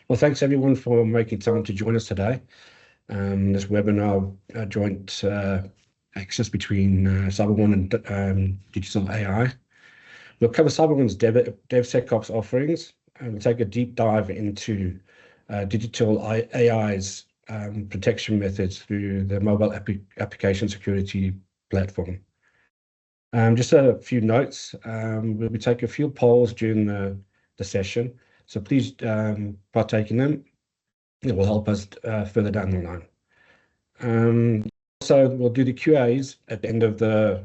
Well, thanks everyone for making time to join us today. This webinar joint access between CyberOne and Digital.ai. We'll cover CyberOne's DevSecOps offerings and we'll take a deep dive into Digital.ai's protection methods through the mobile application security platform. Just a few notes. We'll be taking a few polls during the session, so please partake in them. It will help us further down the line. So we'll do the QAs at the end of the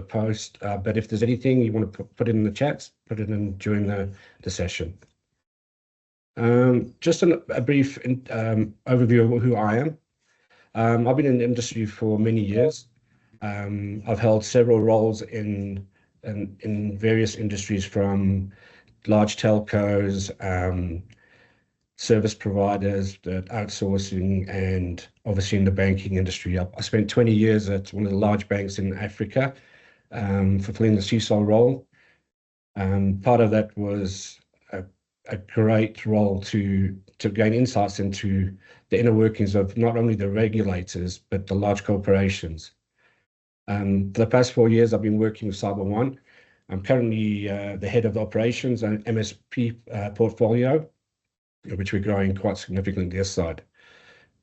post, but if there's anything you want to put in the chats, put it in during the session. Just a brief overview of who I am. I've been in the industry for many years. I've held several roles in various industries, from large telcos, service providers, outsourcing, and obviously in the banking industry. I spent 20 years at one of the large banks in Africa, fulfilling the CISO role. Part of that was a great role to gain insights into the inner workings of not only the regulators, but the large corporations. For the past 4 years, I've been working with CyberOne. I'm currently the head of the operations and MSP portfolio, which we're growing quite significantly this side.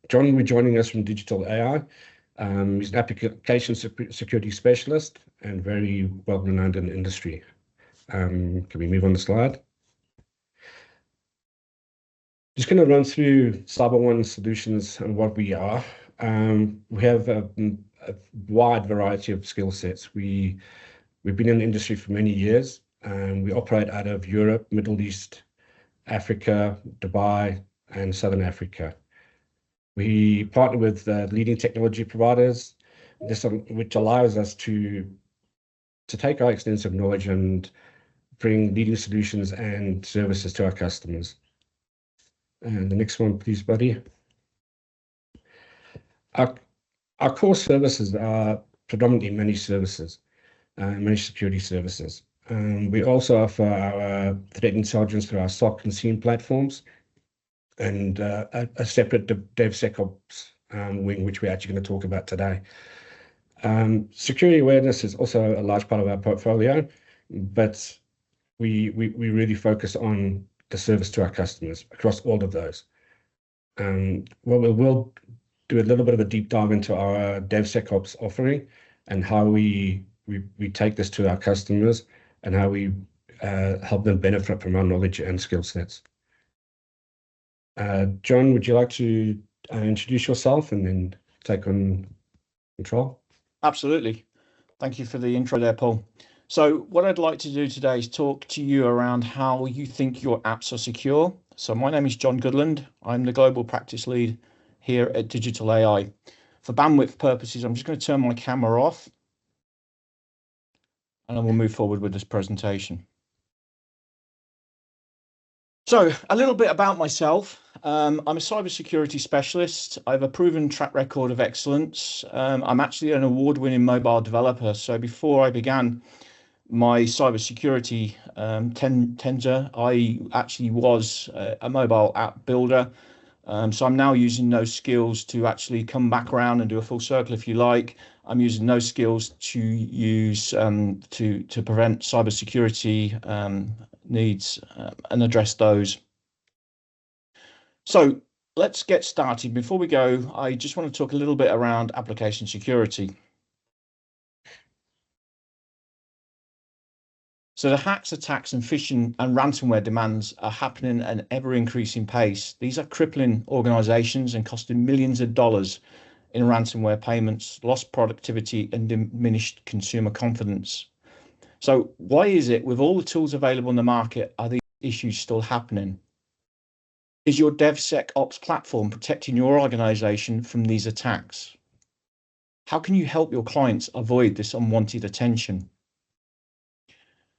John will be joining us from Digital.ai. He's an application security specialist and very well renowned in the industry. Can we move on the slide? Just going to run through CyberOne solutions and what we are. We have a wide variety of skill sets. We've been in the industry for many years, and we operate out of Europe, Middle East, Africa, Dubai, and Southern Africa. We partner with leading technology providers, which allows us to take our extensive knowledge and bring leading solutions and services to our customers. And the next one, please, buddy. Our core services are predominantly managed services, managed security services. We also offer our threat intelligence through our SOC and SIEM platforms, and a separate DevSecOps wing, which we're actually going to talk about today. Security awareness is also a large part of our portfolio, but we really focus on the service to our customers across all of those. We'll do a little bit of a deep dive into our DevSecOps offering and how we take this to our customers and how we help them benefit from our knowledge and skill sets. John, would you like to introduce yourself and then take on control? Absolutely. Thank you for the intro there, Paul. So what I'd like to do today is talk to you around how you think your apps are secure. So my name is John Goodland. I'm the global practice lead here at Digital.ai. For bandwidth purposes, I'm just going to turn my camera off and then we'll move forward with this presentation. So a little bit about myself. I'm a cybersecurity specialist. I have a proven track record of excellence. I'm actually an award-winning mobile developer. So before I began my cybersecurity tenure, I actually was a mobile app builder. So I'm now using those skills to actually come back around and do a full circle, if you like. I'm using those skills to use to prevent cybersecurity needs and address those. So let's get started. Before we go, I just want to talk a little bit around application security. So the hacks, attacks, and phishing and ransomware demands are happening at an ever-increasing pace. These are crippling organizations and costing millions of dollars in ransomware payments, lost productivity, and diminished consumer confidence. So why is it, with all the tools available in the market, are these issues still happening? Is your DevSecOps platform protecting your organization from these attacks? How can you help your clients avoid this unwanted attention?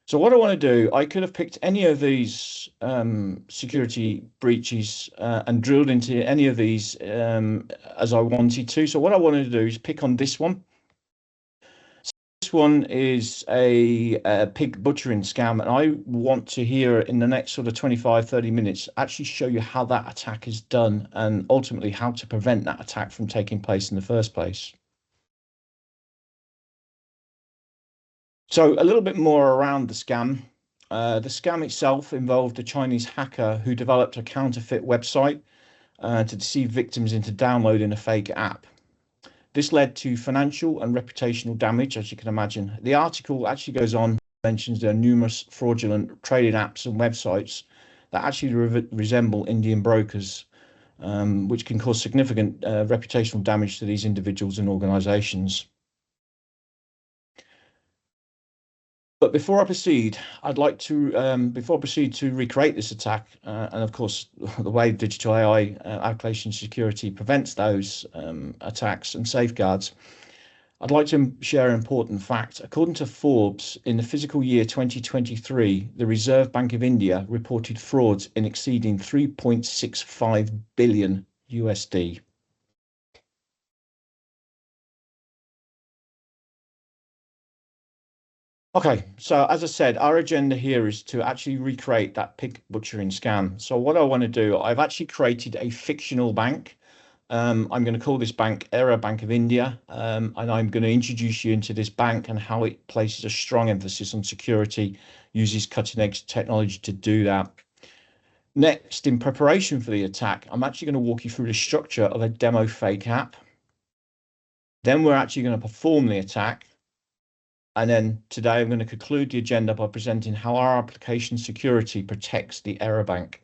So what I want to do, I could have picked any of these security breaches and drilled into any of these as I wanted to. So what I wanted to do is pick on this one. So this one is a pig butchering scam, and I want to hear in the next sort of 25-30 minutes actually show you how that attack is done and ultimately how to prevent that attack from taking place in the first place. So a little bit more around the scam. The scam itself involved a Chinese hacker who developed a counterfeit website to deceive victims into downloading a fake app. This led to financial and reputational damage, as you can imagine. The article actually goes on, mentions there are numerous fraudulent trading apps and websites that actually resemble Indian brokers, which can cause significant reputational damage to these individuals and organizations. But before I proceed, I'd like to, recreate this attack, and of course, the way Digital.ai application security prevents those attacks and safeguards, I'd like to share an important fact. According to Forbes, in the fiscal year 2023, the Reserve Bank of India reported frauds in exceeding 3.65 billion USD. Okay, so as I said, our agenda here is to actually recreate that pig butchering scam. So what I want to do, I've actually created a fictional bank. I'm going to call this bank Era Bank of India, and I'm going to introduce you into this bank and how it places a strong emphasis on security, uses cutting-edge technology to do that. Next, in preparation for the attack, I'm actually going to walk you through the structure of a demo fake app. Then we're actually going to perform the attack. And then today I'm going to conclude the agenda by presenting how our application security protects the error bank.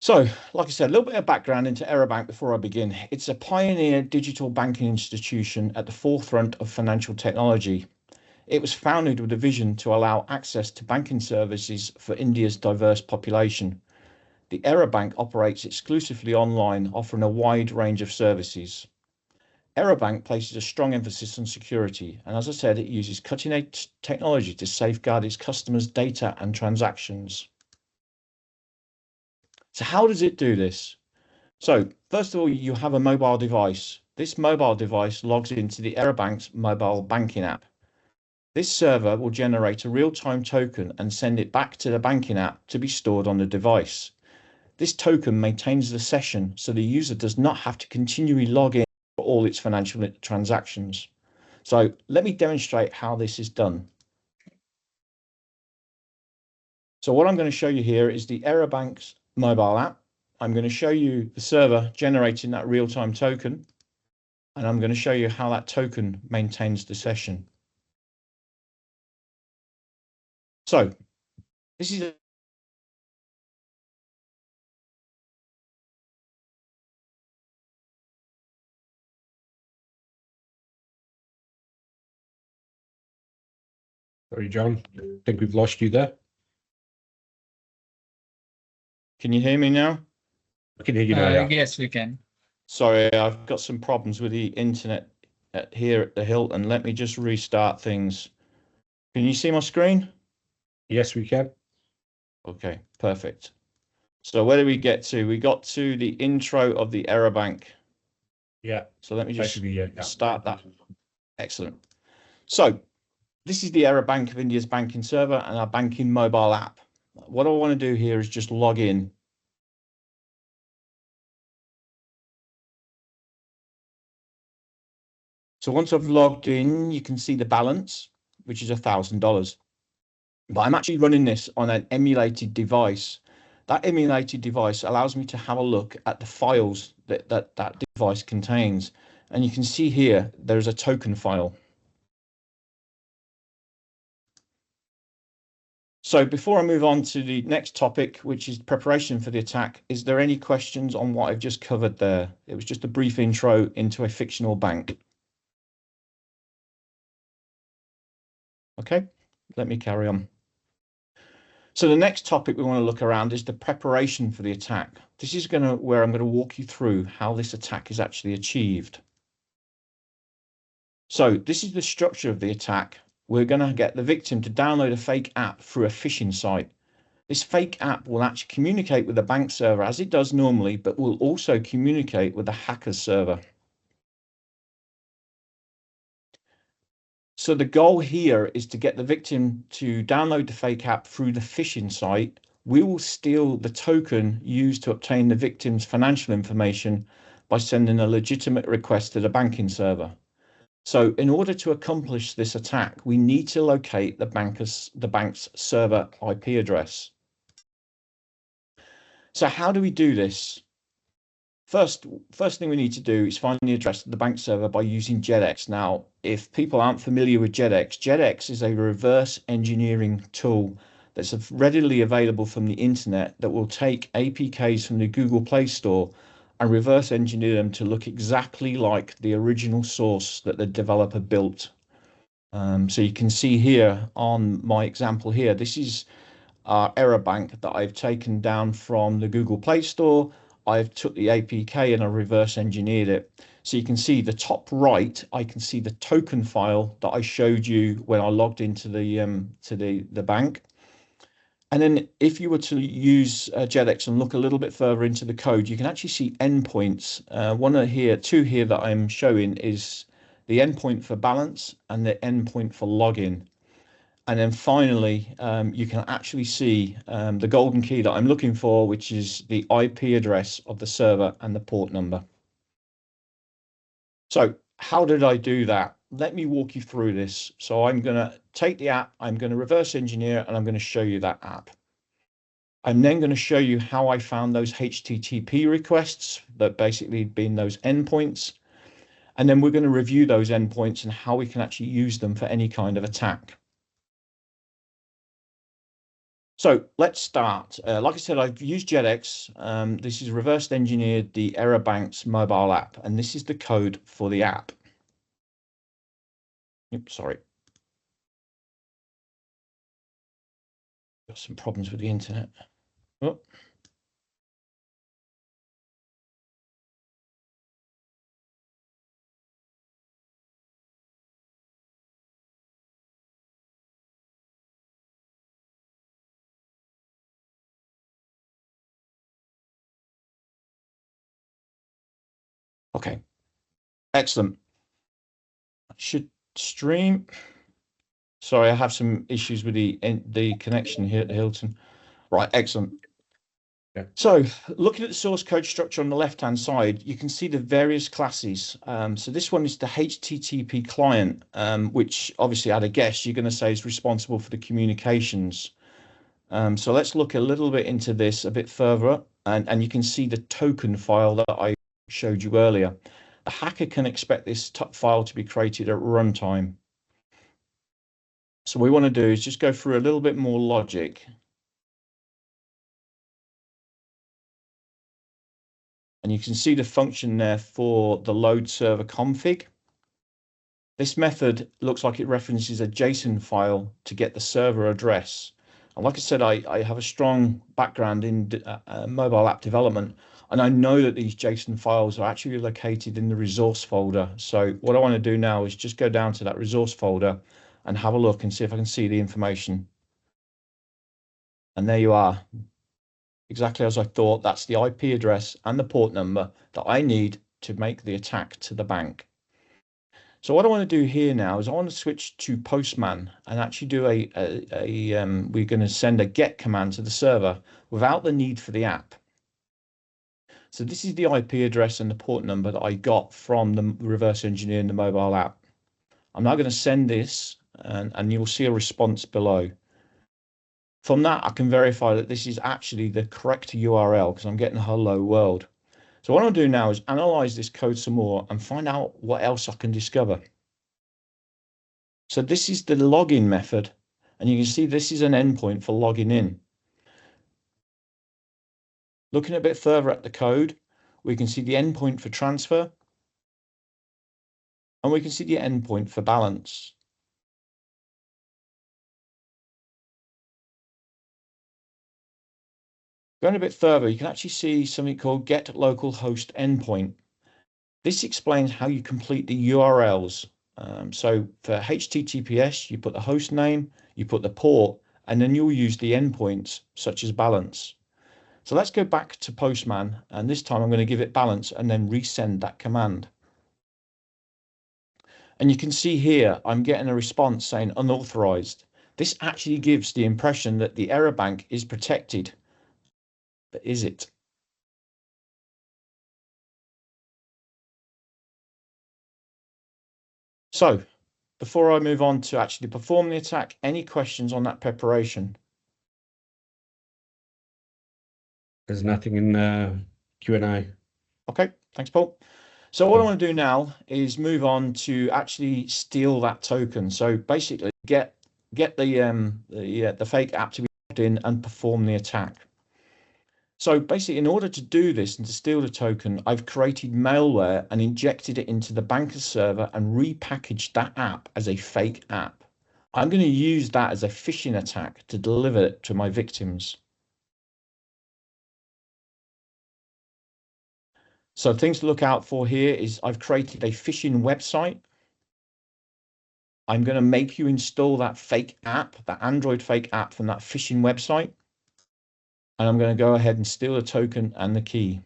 So, like I said, a little bit of background into Error Bank before I begin. It's a pioneer digital banking institution at the forefront of financial technology. It was founded with a vision to allow access to banking services for India's diverse population. The Error Bank operates exclusively online, offering a wide range of services. Error Bank places a strong emphasis on security, and as I said, it uses cutting-edge technology to safeguard its customers' data and transactions. So how does it do this? So first of all, you have a mobile device. This mobile device logs into the Error Bank's mobile banking app. This server will generate a real-time token and send it back to the banking app to be stored on the device. This token maintains the session so the user does not have to continually log in for all its financial transactions. So let me demonstrate how this is done. So what I'm going to show you here is the Error Bank's mobile app. I'm going to show you the server generating that real-time token, and I'm going to show you how that token maintains the session. So this is Sorry, John. I think we've lost you there. Can you hear me now? I can hear you now. Yeah. Yes, we can. Sorry, I've got some problems with the internet here at the Hilton. Let me just restart things. Can you see my screen? Yes, we can. Okay, perfect. So where did we get to? We got to the intro of the Error Bank. Yeah. So let me just yeah. start that. Excellent. So this is the Error Bank of India's banking server and our banking mobile app. What I want to do here is just log in. So once I've logged in, you can see the balance, which is $1,000. But I'm actually running this on an emulated device. That emulated device allows me to have a look at the files that device contains. And you can see here, there's a token file. So before I move on to the next topic, which is preparation for the attack, is there any questions on what I've just covered there? It was just a brief intro into a fictional bank. Okay, let me carry on. So the next topic we want to look around is the preparation for the attack. This is where I'm going to walk you through how this attack is actually achieved. So this is the structure of the attack. We're going to get the victim to download a fake app through a phishing site. This fake app will actually communicate with the bank server as it does normally, but will also communicate with the hacker's server. So the goal here is to get the victim to download the fake app through the phishing site. We will steal the token used to obtain the victim's financial information by sending a legitimate request to the banking server. So in order to accomplish this attack, we need to locate the bank's server IP address. So how do we do this? First thing we need to do is find the address of the bank server by using JetX. Now, if people aren't familiar with JetX, JetX is a reverse engineering tool that's readily available from the internet that will take APKs from the Google Play Store and reverse engineer them to look exactly like the original source that the developer built. So you can see here on my example here, this is our error bank that I've taken down from the Google Play Store. I've took the APK and I reverse engineered it. So you can see the top right, I can see the token file that I showed you when I logged into the bank. And then if you were to use JetX and look a little bit further into the code, you can actually see endpoints. Two here that I'm showing is the endpoint for balance and the endpoint for login. And then finally, you can actually see the golden key that I'm looking for, which is the IP address of the server and the port number. So how did I do that? Let me walk you through this. So I'm going to take the app, I'm going to reverse engineer, and I'm going to show you that app. I'm then going to show you how I found those HTTP requests that basically been those endpoints. And then we're going to review those endpoints and how we can actually use them for any kind of attack. So let's start. Like I said, I've used JetX. This is reverse engineered the Error Bank's mobile app, and this is the code for the app. Oops, sorry. Got some problems with the internet. Oh. Okay, excellent. Should stream. Sorry, I have some issues with the connection here at Hilton. Right, excellent. Yeah. So looking at the source code structure on the left-hand side, you can see the various classes. So this one is the HTTP client, which obviously I'd guess you're going to say is responsible for the communications. So let's look a little bit into this a bit further, and you can see the token file that I showed you earlier. A hacker can expect this file to be created at runtime. So what we want to do is just go through a little bit more logic. And you can see the function there for the load server config. This method looks like it references a JSON file to get the server address. And like I said, I have a strong background in mobile app development, and I know that these JSON files are actually located in the resource folder. So what I want to do now is just go down to that resource folder and have a look and see if I can see the information. And there you are. Exactly as I thought, that's the IP address and the port number that I need to make the attack to the bank. So what I want to do here now is I want to switch to Postman and actually do we're going to send a get command to the server without the need for the app. So this is the IP address and the port number that I got from the reverse engineering the mobile app. I'm now going to send this and you'll see a response below. From that, I can verify that this is actually the correct URL because I'm getting hello world. So what I'll do now is analyze this code some more and find out what else I can discover. So this is the login method, and you can see this is an endpoint for logging in. Looking a bit further at the code, we can see the endpoint for transfer, and we can see the endpoint for balance. Going a bit further, you can actually see something called get localhost endpoint. This explains how you complete the URLs. So for HTTPS, you put the host name, you put the port, and then you'll use the endpoints such as balance. So let's go back to Postman, and this time I'm going to give it balance and then resend that command. And you can see here, I'm getting a response saying unauthorized. This actually gives the impression that the error bank is protected, but is it? So before I move on to actually perform the attack, any questions on that preparation? There's nothing in Q&A. Okay, thanks, Paul. So what I want to do now is move on to actually steal that token. So basically get the fake app to be logged in and perform the attack. So basically, in order to do this and to steal the token, I've created malware and injected it into the banker's server and repackaged that app as a fake app. I'm going to use that as a phishing attack to deliver it to my victims. So things to look out for here is I've created a phishing website. I'm going to make you install that fake app, that Android fake app from that phishing website. And I'm going to go ahead and steal the token and the key.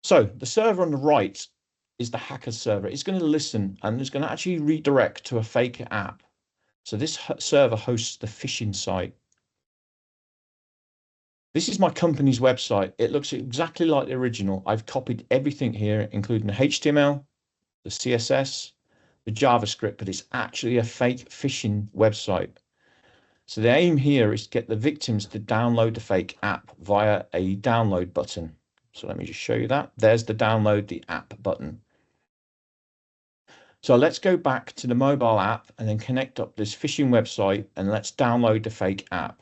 So the server on the right is the hacker's server. It's going to listen and it's going to actually redirect to a fake app. So this server hosts the phishing site. This is my company's website. It looks exactly like the original. I've copied everything here, including the HTML, the CSS, the JavaScript, but it's actually a fake phishing website. So the aim here is to get the victims to download the fake app via a download button. So let me just show you that. There's the download the app button. So let's go back to the mobile app and then connect up this phishing website and let's download the fake app.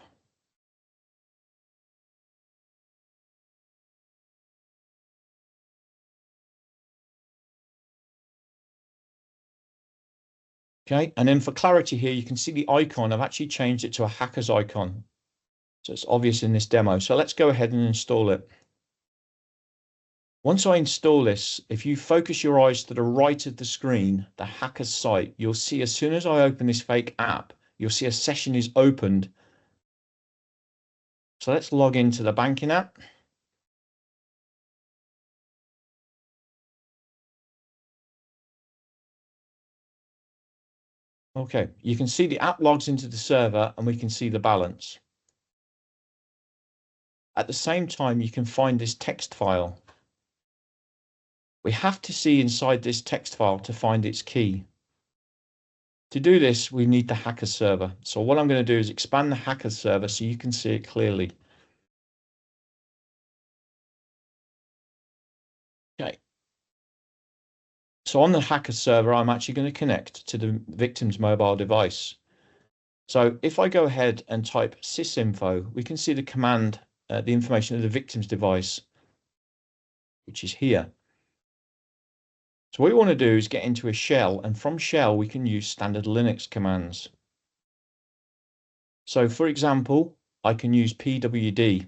Okay, and then for clarity here, you can see the icon. I've actually changed it to a hacker's icon. So it's obvious in this demo. So let's go ahead and install it. Once I install this, if you focus your eyes to the right of the screen, the hacker's site, you'll see as soon as I open this fake app, you'll see a session is opened. So let's log into the banking app. Okay, you can see the app logs into the server and we can see the balance. At the same time, you can find this text file. We have to see inside this text file to find its key. To do this, we need the hacker server. So what I'm going to do is expand the hacker server so you can see it clearly. Okay. So on the hacker server, I'm actually going to connect to the victim's mobile device. So if I go ahead and type sysinfo, we can see the command, the information of the victim's device, which is here. So what we want to do is get into a shell, and from shell, we can use standard Linux commands. So for example, I can use pwd.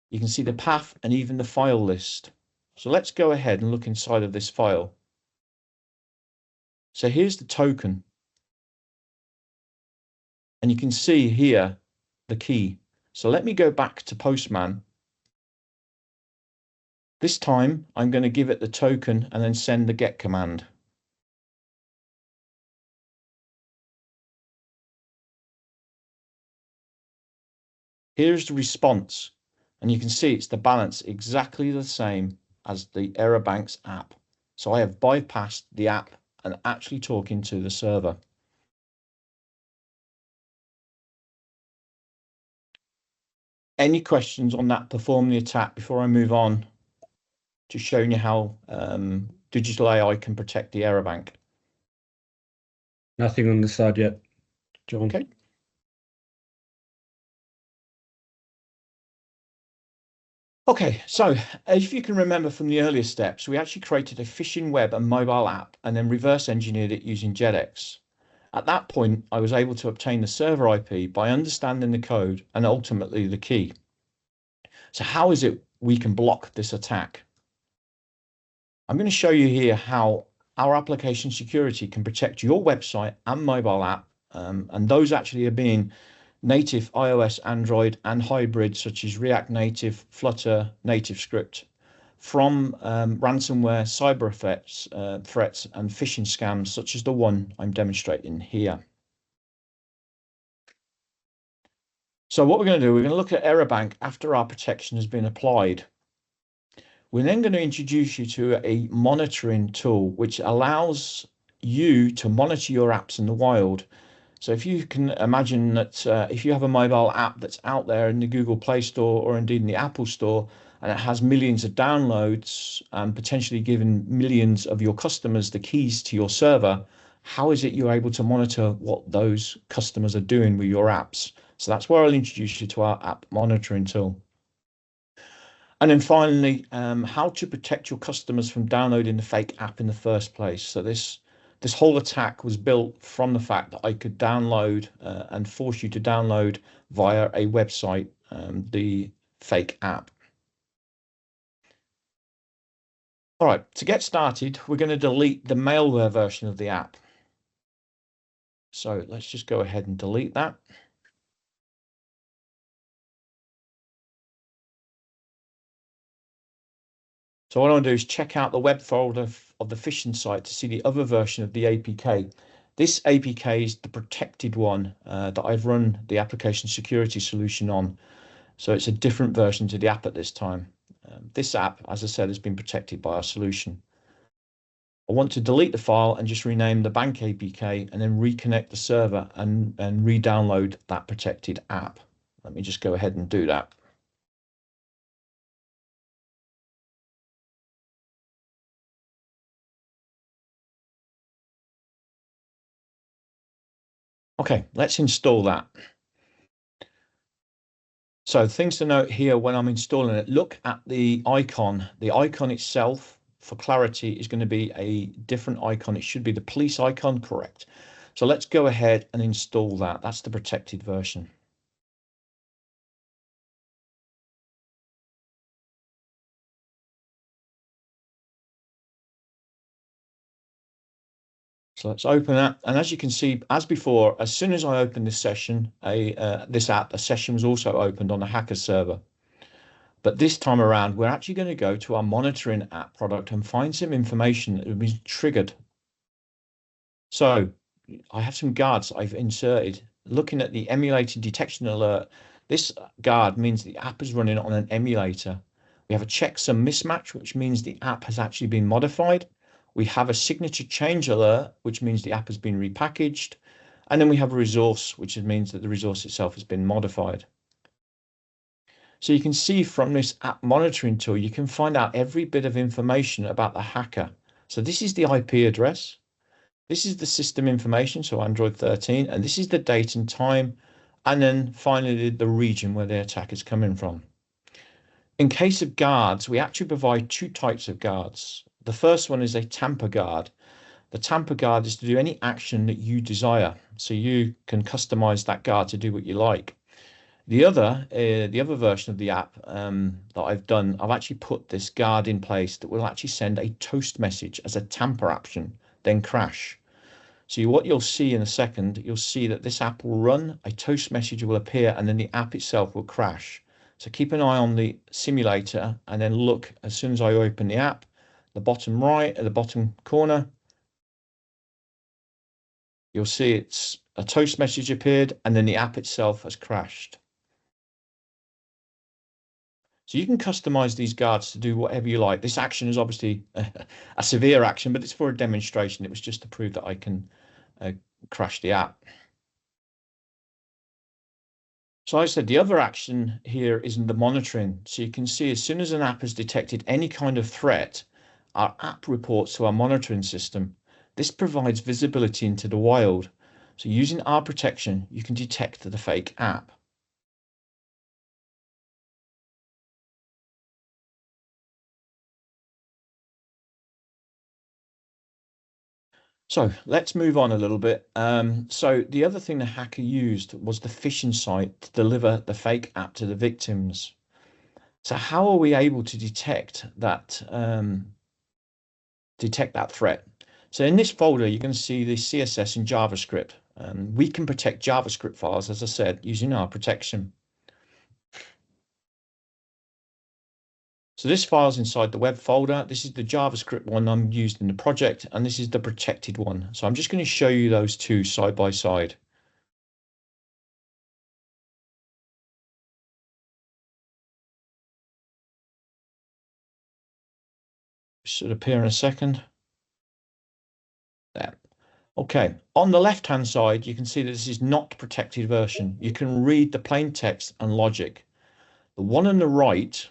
You can see the path and even the file list. So let's go ahead and look inside of this file. So here's the token. And you can see here the key. So let me go back to Postman. This time I'm going to give it the token and then send the get command. Here's the response. And you can see it's the balance exactly the same as the error banks app. So I have bypassed the app and actually talking to the server. Any questions on that perform the attack before I move on to showing you how Digital AI can protect the error bank? Nothing on this side yet, John. Okay. Okay, so if you can remember from the earlier steps, we actually created a phishing web and mobile app and then reverse engineered it using JetX. At that point, I was able to obtain the server IP by understanding the code and ultimately the key. So how is it we can block this attack? I'm going to show you here how our application security can protect your website and mobile app, and those actually are being native iOS, Android, and hybrid such as React Native, Flutter, NativeScript, from ransomware, cyber threats, and phishing scams, such as the one I'm demonstrating here. So what we're going to do, we're going to look at error bank after our protection has been applied. We're then going to introduce you to a monitoring tool, which allows you to monitor your apps in the wild. So if you can imagine that if you have a mobile app that's out there in the Google Play Store or indeed in the Apple Store, and it has millions of downloads and potentially giving millions of your customers the keys to your server, how is it you're able to monitor what those customers are doing with your apps? So that's where I'll introduce you to our app monitoring tool. And then finally, how to protect your customers from downloading the fake app in the first place. So this whole attack was built from the fact that I could download and force you to download via a website the fake app. All right, to get started, we're going to delete the malware version of the app. So let's just go ahead and delete that. So what I want to do is check out the web folder of the phishing site to see the other version of the APK. This APK is the protected one that I've run the application security solution on. So it's a different version to the app at this time. This app, as I said, has been protected by our solution. I want to delete the file and just rename the bank APK and then reconnect the server and re-download that protected app. Let me just go ahead and do that. Okay, let's install that. So things to note here when I'm installing it, look at the icon. The icon itself, for clarity, is going to be a different icon. It should be the police icon, correct. So let's go ahead and install that. That's the protected version. So let's open that. And as you can see, as before, as soon as I opened this session, this app, a session was also opened on the hacker server. But this time around, we're actually going to go to our monitoring app product and find some information that has been triggered. So I have some guards I've inserted. Looking at the emulated detection alert, this guard means the app is running on an emulator. We have a checksum mismatch, which means the app has actually been modified. We have a signature change alert, which means the app has been repackaged. And then we have a resource, which means that the resource itself has been modified. So you can see from this app monitoring tool, you can find out every bit of information about the hacker. So this is the IP address. This is the system information, so Android 13, and this is the date and time, and then finally the region where the attack is coming from. In case of guards, we actually provide two types of guards. The first one is a tamper guard. The tamper guard is to do any action that you desire, so you can customize that guard to do what you like. The other version of the app that I've done, I've actually put this guard in place that will actually send a toast message as a tamper action, then crash. So what you'll see in a second, you'll see that this app will run, a toast message will appear, and then the app itself will crash. So keep an eye on the simulator and then look as soon as I open the app, the bottom right, at the bottom corner, you'll see it's a toast message appeared and then the app itself has crashed. So you can customize these guards to do whatever you like. This action is obviously a severe action, but it's for a demonstration. It was just to prove that I can crash the app. So I said the other action here is in the monitoring. So you can see as soon as an app has detected any kind of threat, our app reports to our monitoring system. This provides visibility into the wild. So using our protection, you can detect the fake app. So let's move on a little bit. So the other thing the hacker used was the phishing site to deliver the fake app to the victims. So how are we able to detect that threat? So in this folder, you're going to see the CSS and JavaScript. We can protect JavaScript files, as I said, using our protection. So this file's inside the web folder. This is the JavaScript one I'm used in the project, and this is the protected one. So I'm just going to show you those two side by side. Should appear in a second. There. Okay, on the left-hand side, you can see that this is not protected version. You can read the plain text and logic. The one on the right,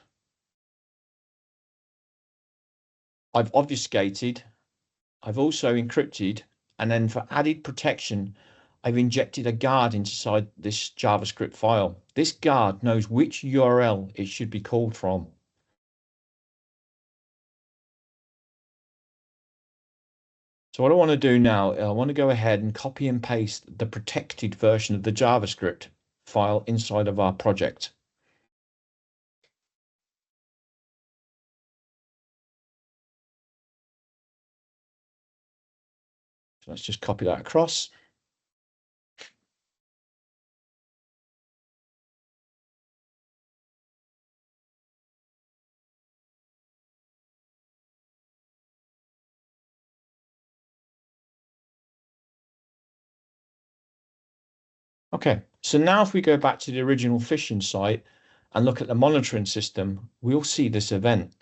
I've obfuscated, I've also encrypted, and then for added protection, I've injected a guard inside this JavaScript file. This guard knows which URL it should be called from. So what I want to do now, I want to go ahead and copy and paste the protected version of the JavaScript file inside of our project. So let's just copy that across. Okay, so now if we go back to the original phishing site and look at the monitoring system, we'll see this event.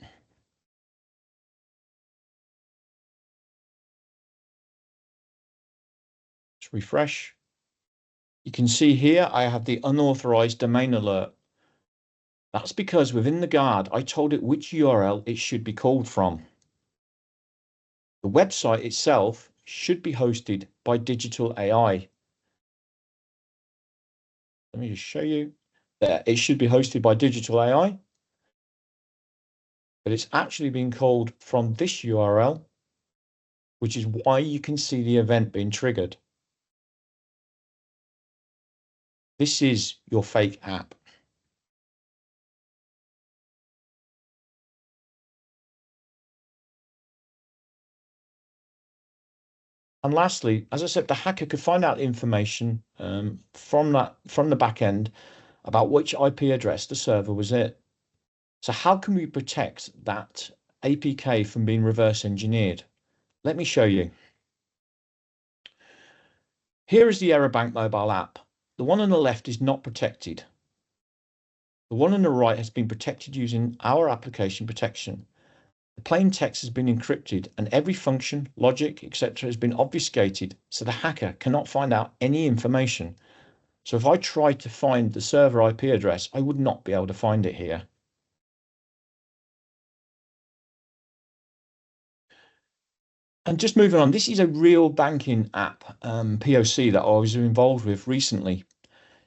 Let's refresh. You can see here I have the unauthorized domain alert. That's because within the guard, I told it which URL it should be called from. The website itself should be hosted by Digital.ai. Let me just show you that it should be hosted by Digital.ai, but it's actually being called from this URL, which is why you can see the event being triggered. This is your fake app. And lastly, as I said, the hacker could find out information from the back end about which IP address the server was at. So how can we protect that APK from being reverse engineered? Let me show you. Here is the Bank mobile app. The one on the left is not protected. The one on the right has been protected using our application protection. The plain text has been encrypted and every function, logic, etc. has been obfuscated so the hacker cannot find out any information. So if I tried to find the server IP address, I would not be able to find it here. And just moving on, this is a real banking app, POC, that I was involved with recently.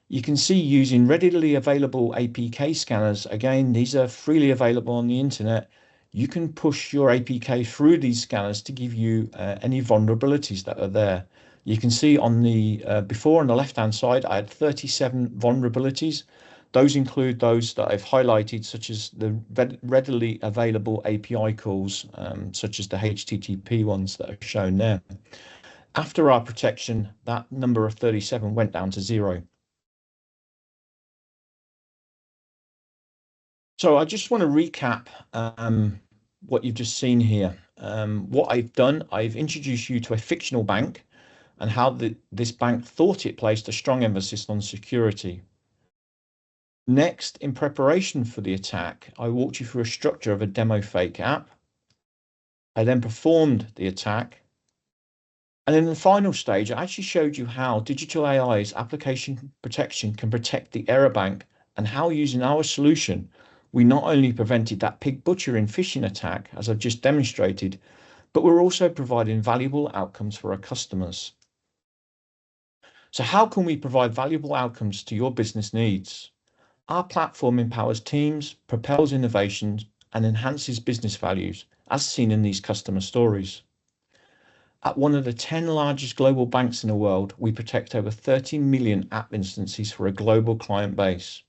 You can see using readily available APK scanners. Again, these are freely available on the internet. You can push your APK through these scanners to give you any vulnerabilities that are there. You can see on the before on the left-hand side, I had 37 vulnerabilities. Those include those that I've highlighted, such as the readily available API calls, such as the HTTP ones that are shown there. After our protection, that number of 37 went down to 0. So I just want to recap what you've just seen here. What I've done, I've introduced you to a fictional bank and how this bank thought it placed a strong emphasis on security. Next, in preparation for the attack, I walked you through a structure of a demo fake app. I then performed the attack. And in the final stage, I actually showed you how Digital.ai's application protection can protect the error bank and how using our solution, we not only prevented that pig butchering phishing attack, as I've just demonstrated, but we're also providing valuable outcomes for our customers. So how can we provide valuable outcomes to your business needs? Our platform empowers teams, propels innovations, and enhances business values, as seen in these customer stories. At one of the 10 largest global banks in the world, we protect over 30 million app instances for a global client base.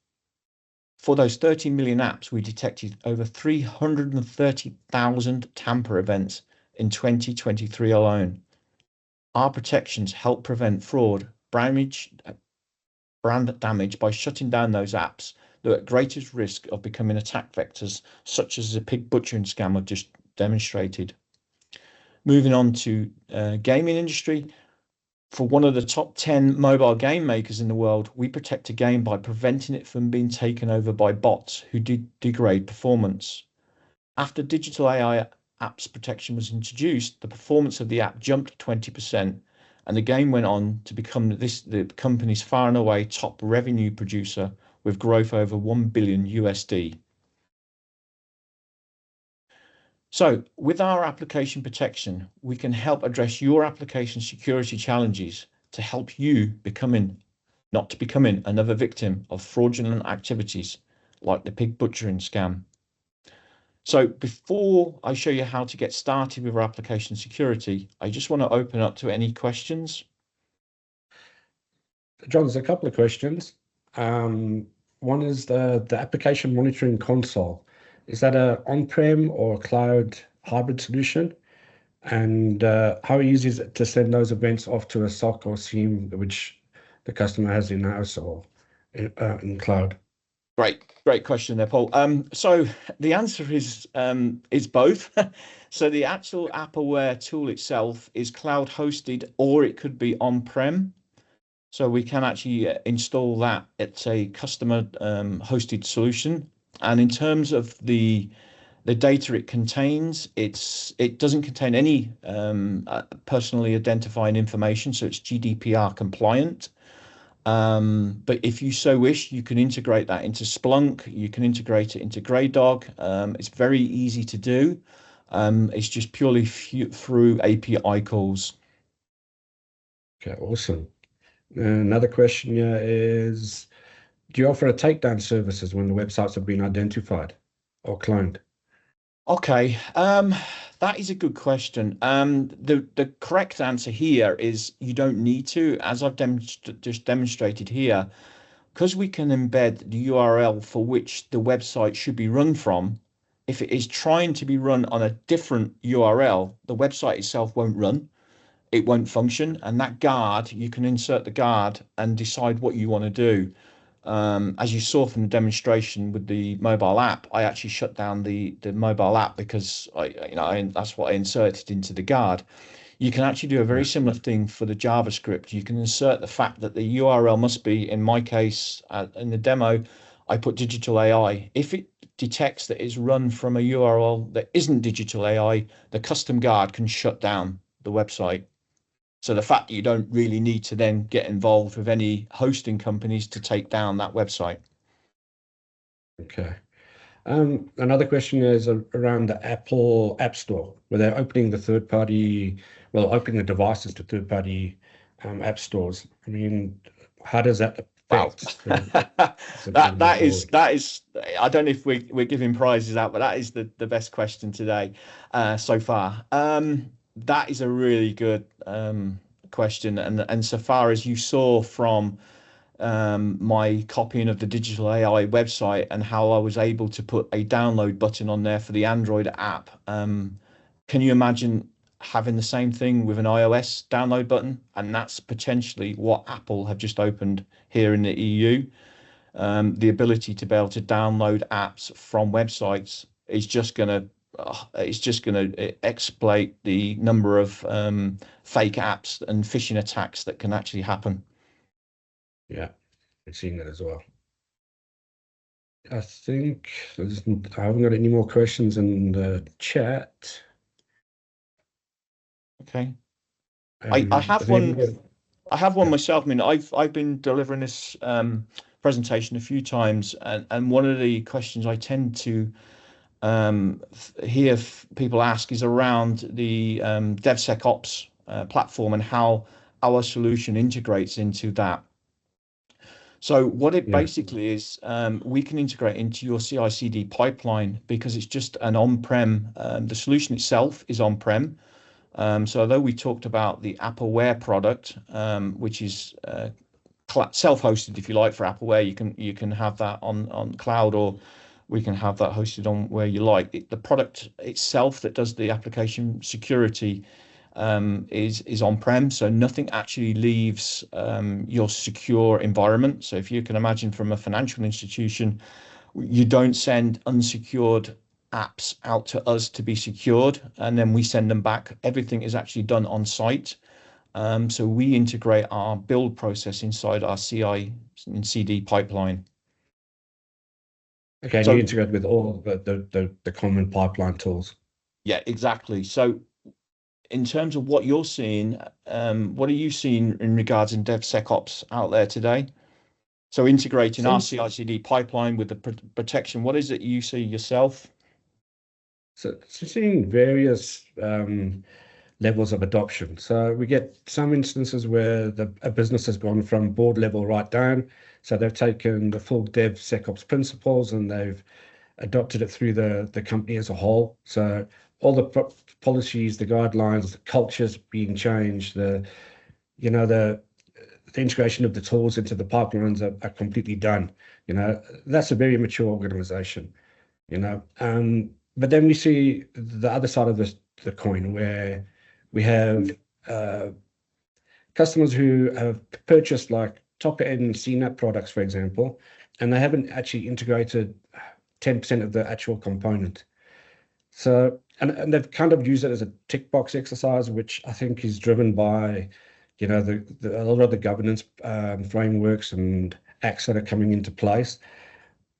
For those 30 million apps, we detected over 330,000 tamper events in 2023 alone. Our protections help prevent fraud, brand damage by shutting down those apps that are at greatest risk of becoming attack vectors, such as the pig butchering scam I've just demonstrated. Moving on to gaming industry. For one of the top 10 mobile game makers in the world, we protect a game by preventing it from being taken over by bots who degrade performance. After digital AI apps protection was introduced, the performance of the app jumped 20%, and the game went on to become the company's far and away top revenue producer, with growth over 1 billion USD. So with our application protection, we can help address your application security challenges to help you not becoming another victim of fraudulent activities like the pig butchering scam. So before I show you how to get started with our application security, I just want to open up to any questions. John, there's a couple of questions. One is the application monitoring console. Is that a on-prem or cloud hybrid solution? And how easy is it to send those events off to a SOC or SIEM, which the customer has in-house or in cloud? Great question there, Paul. So the answer is both. So the actual Appleware tool itself is cloud hosted, or it could be on-prem. So we can actually install that. It's a customer hosted solution. And in terms of the data it contains, it doesn't contain any personally identifying information, so it's GDPR compliant. But if you so wish, you can integrate that into Splunk, you can integrate it into Greydog. It's very easy to do. It's just purely through API calls. Okay, awesome. Another question here is, do you offer a takedown services when the websites have been identified or cloned? Okay, that is a good question. The correct answer here is you don't need to, as I've just demonstrated here, because we can embed the URL for which the website should be run from. If it is trying to be run on a different URL, the website itself won't run. It won't function, and that guard, you can insert the guard and decide what you want to do. As you saw from the demonstration with the mobile app, I actually shut down the mobile app because that's what I inserted into the guard. You can actually do a very similar thing for the JavaScript. You can insert the fact that the URL must be, in my case, in the demo, I put Digital.ai. If it detects that it's run from a URL that isn't Digital.ai, the custom guard can shut down the website. So the fact that you don't really need to then get involved with any hosting companies to take down that website. Okay. Another question is around the Apple App Store, where they're opening opening the devices to third-party app stores. I mean, how does that affect? that is. I don't know if we're giving prizes out, but that is the best question today so far. That is a really good question, and so far as you saw from my copying of the Digital.ai website and how I was able to put a download button on there for the Android app, can you imagine having the same thing with an iOS download button? And that's potentially what Apple have just opened here in the EU. The ability to be able to download apps from websites is just going to exploit the number of fake apps and phishing attacks that can actually happen. Yeah, I've seen that as well. I think I haven't got any more questions in the chat. Okay. I have one. I have one myself. I mean, I've been delivering this presentation a few times, and one of the questions I tend to hear people ask is around the DevSecOps platform and how our solution integrates into that. So what it basically is, we can integrate into your CI/CD pipeline because it's just an on-prem. The solution itself is on-prem. So although we talked about the Appleware product, which is self-hosted, if you like, for Appleware, you can have that on cloud, or we can have that hosted on where you like. The product itself that does the application security is on-prem, so nothing actually leaves your secure environment. So if you can imagine from a financial institution, you don't send unsecured apps out to us to be secured, and then we send them back. Everything is actually done on site. So we integrate our build process inside our CI and CD pipeline. Okay, and So you integrate with all the common pipeline tools. yeah, exactly. So in terms of what you're seeing, what are you seeing in regards in DevSecOps out there today? So integrating our CI/CD pipeline with the protection, what is it you see yourself? So seeing various levels of adoption. So we get some instances where a business has gone from board level right down. So they've taken the full DevSecOps principles and they've adopted it through the company as a whole. So all the policies, the guidelines, the cultures being changed, the integration of the tools into the pipelines are completely done. That's a very mature organization. But then we see the other side of the coin where we have customers who have purchased like top end CNAP products, for example, and they haven't actually integrated 10% of the actual component. So, and they've kind of used it as a tick box exercise, which I think is driven by, a lot of the governance frameworks and acts that are coming into place.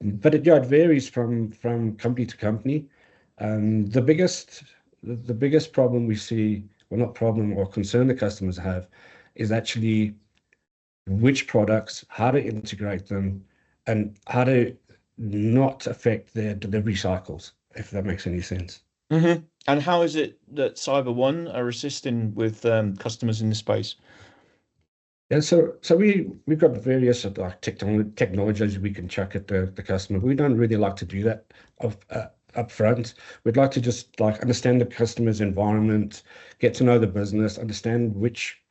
But it varies from company to company. The biggest problem we see, well, not problem or concern the customers have, is actually which products, how to integrate them, and how to not affect their delivery cycles, if that makes any sense. Mm-hmm. And how is it that CyberOne are assisting with customers in this space? Yeah, so we've got various like technologies we can chuck at the customer. We don't really like to do that up front. We'd like to just like understand the customer's environment, get to know the business, understand which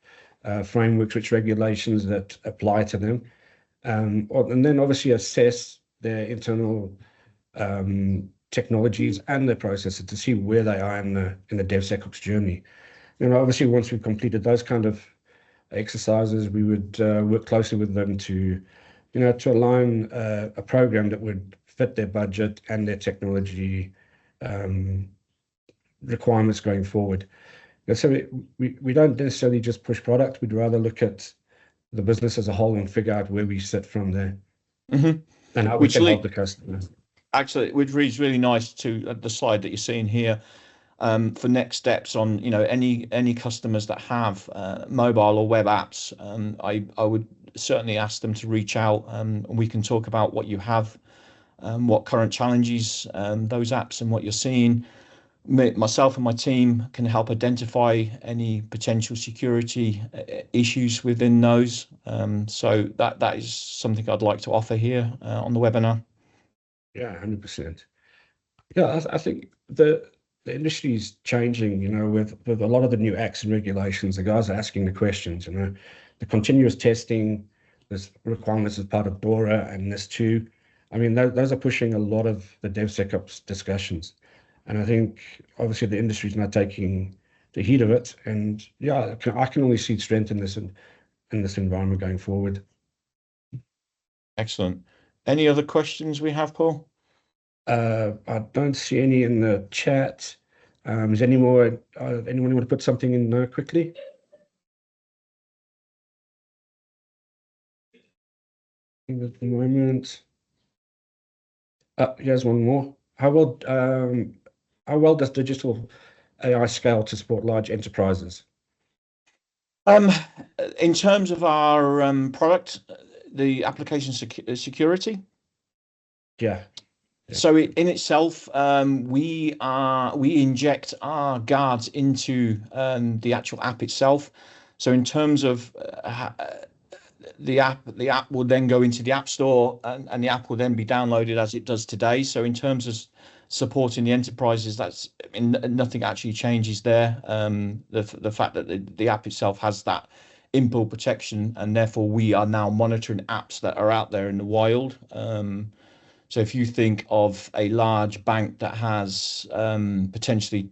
frameworks, which regulations that apply to them, and then obviously assess their internal technologies and their processes to see where they are in the DevSecOps journey. Obviously, once we've completed those kind of exercises, we would work closely with them to align a program that would fit their budget and their technology requirements going forward. And so we don't necessarily just push product. We'd rather look at the business as a whole and figure out where we sit from there, mm-hmm. and how we can help the customer. Actually, which reads really nice to the slide that you're seeing here. For next steps on any customers that have mobile or web apps, I would certainly ask them to reach out, and we can talk about what you have, what current challenges those apps and what you're seeing. Myself and my team can help identify any potential security issues within those. So that is something I'd like to offer here on the webinar. Yeah, 100%. Yeah, I think the industry is changing, with a lot of the new acts and regulations. The guys are asking the questions, the continuous testing, there's requirements as part of DORA and NIS2. I mean, those are pushing a lot of the DevSecOps discussions. And I think obviously the industry is now taking the heat of it. And yeah, I can only see strength in this environment going forward. Excellent. Any other questions we have, Paul? I don't see any in the chat. Is any more? Anyone want to put something in quickly? At the moment. Here's one more. How well does digital AI scale to support large enterprises? In terms of our product, the application security. Yeah. So in itself, we inject our guards into the actual app itself. So in terms of the app will then go into the App Store, and the app will then be downloaded as it does today. So in terms of supporting the enterprises, nothing actually changes there. The fact that the app itself has that inbuilt protection, and therefore we are now monitoring apps that are out there in the wild. So if you think of a large bank that has potentially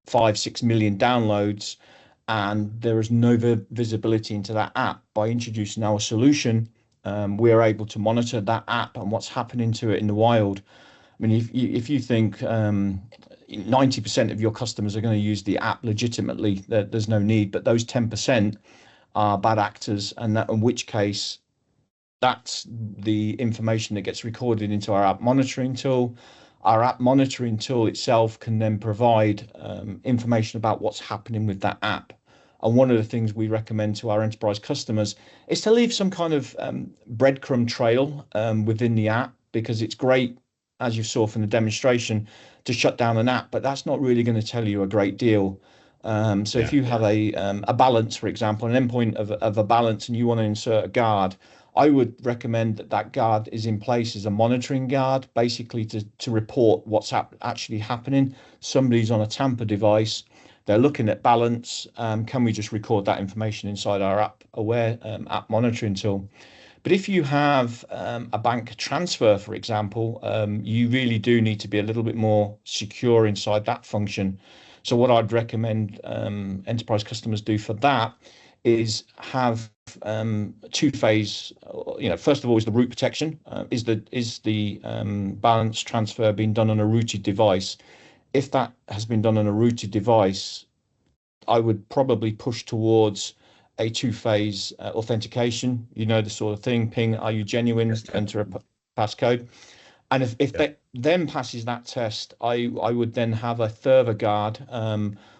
5-6 million downloads, and there is no visibility into that app. By introducing our solution, we are able to monitor that app and what's happening to it in the wild. I mean, if you think 90% of your customers are going to use the app legitimately, there's no need. But those 10% are bad actors, and that, in which case, that's the information that gets recorded into our app monitoring tool. Our app monitoring tool itself can then provide information about what's happening with that app. And one of the things we recommend to our enterprise customers is to leave some kind of breadcrumb trail within the app, because it's great, as you saw from the demonstration, to shut down an app, but that's not really going to tell you a great deal. So if you have a balance, for example, an endpoint of a balance, and you want to insert a guard, I would recommend that that guard is in place as a monitoring guard, basically to report what's actually happening. Somebody's on a tamper device, they're looking at balance. Can we just record that information inside our app monitoring tool? But if you have a bank transfer, for example, you really do need to be a little bit more secure inside that function. So what I'd recommend enterprise customers do for that is have two-phase. First of all, is the root protection. Is the balance transfer being done on a rooted device? If that has been done on a rooted device, I would probably push towards a two-phase authentication. The sort of thing. Ping, are you genuine? Yes. Enter a passcode. And if that then passes that test, I would then have a further guard,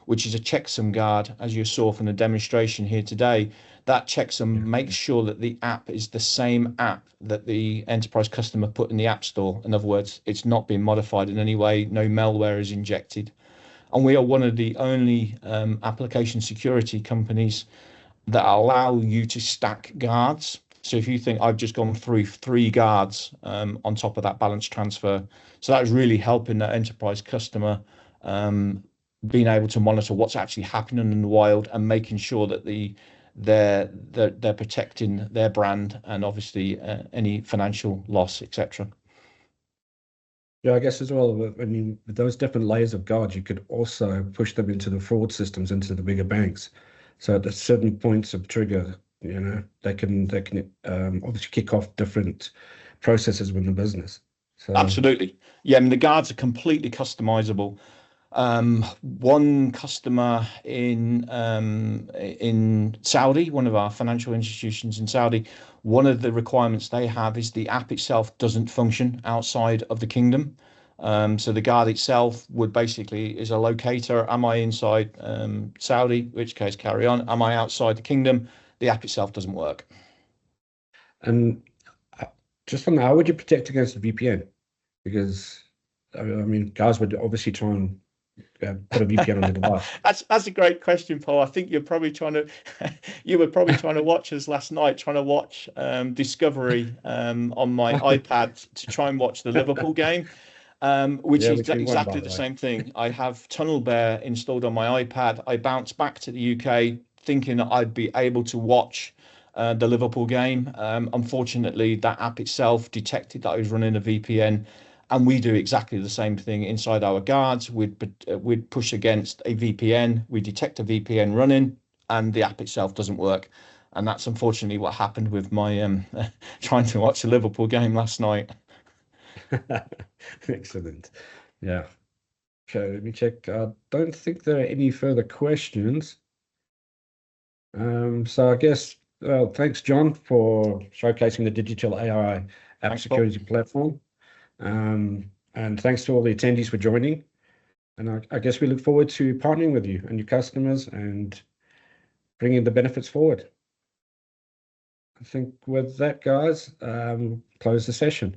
which is a checksum guard, as you saw from the demonstration here today. That checksum makes sure that the app is the same app that the enterprise customer put in the app store. In other words, it's not been modified in any way, no malware is injected. And we are one of the only application security companies that allow you to stack guards. So if you think I've just gone through 3 guards on top of that balance transfer, so that is really helping that enterprise customer being able to monitor what's actually happening in the wild, and making sure that they're protecting their brand, and obviously any financial loss, etc. Yeah, I guess as well, I mean, with those different layers of guards, you could also push them into the fraud systems, into the bigger banks. So at certain points of trigger, they can obviously kick off different processes within the business. So Absolutely. Yeah, I mean, the guards are completely customizable. One customer in Saudi, one of our financial institutions in Saudi, one of the requirements they have is the app itself doesn't function outside of the kingdom. So the guard itself would basically is a locator. Am I inside Saudi? In which case, carry on. Am I outside the kingdom? The app itself doesn't work. And just on that, how would you protect against a VPN? Because I mean, guys would obviously try and put a VPN on the device. That's a great question, Paul. I think you were probably trying to watch us last night, trying to watch Discovery on my iPad to try and watch the Liverpool game, which is exactly the same thing. I have Tunnel Bear installed on my iPad. I bounced back to the UK thinking that I'd be able to watch the Liverpool game. Unfortunately, that app itself detected that I was running a VPN. And we do exactly the same thing inside our guards. We'd push against a VPN. We detect a VPN running, and the app itself doesn't work. And that's unfortunately what happened with my trying to watch a Liverpool game last night. Excellent. Yeah. Okay, let me check. I don't think there are any further questions. So I guess, well, thanks, John, for showcasing the Digital AI app security platform. And thanks to all the attendees for joining. And I guess we look forward to partnering with you and your customers and bringing the benefits forward. I think with that, guys, close the session.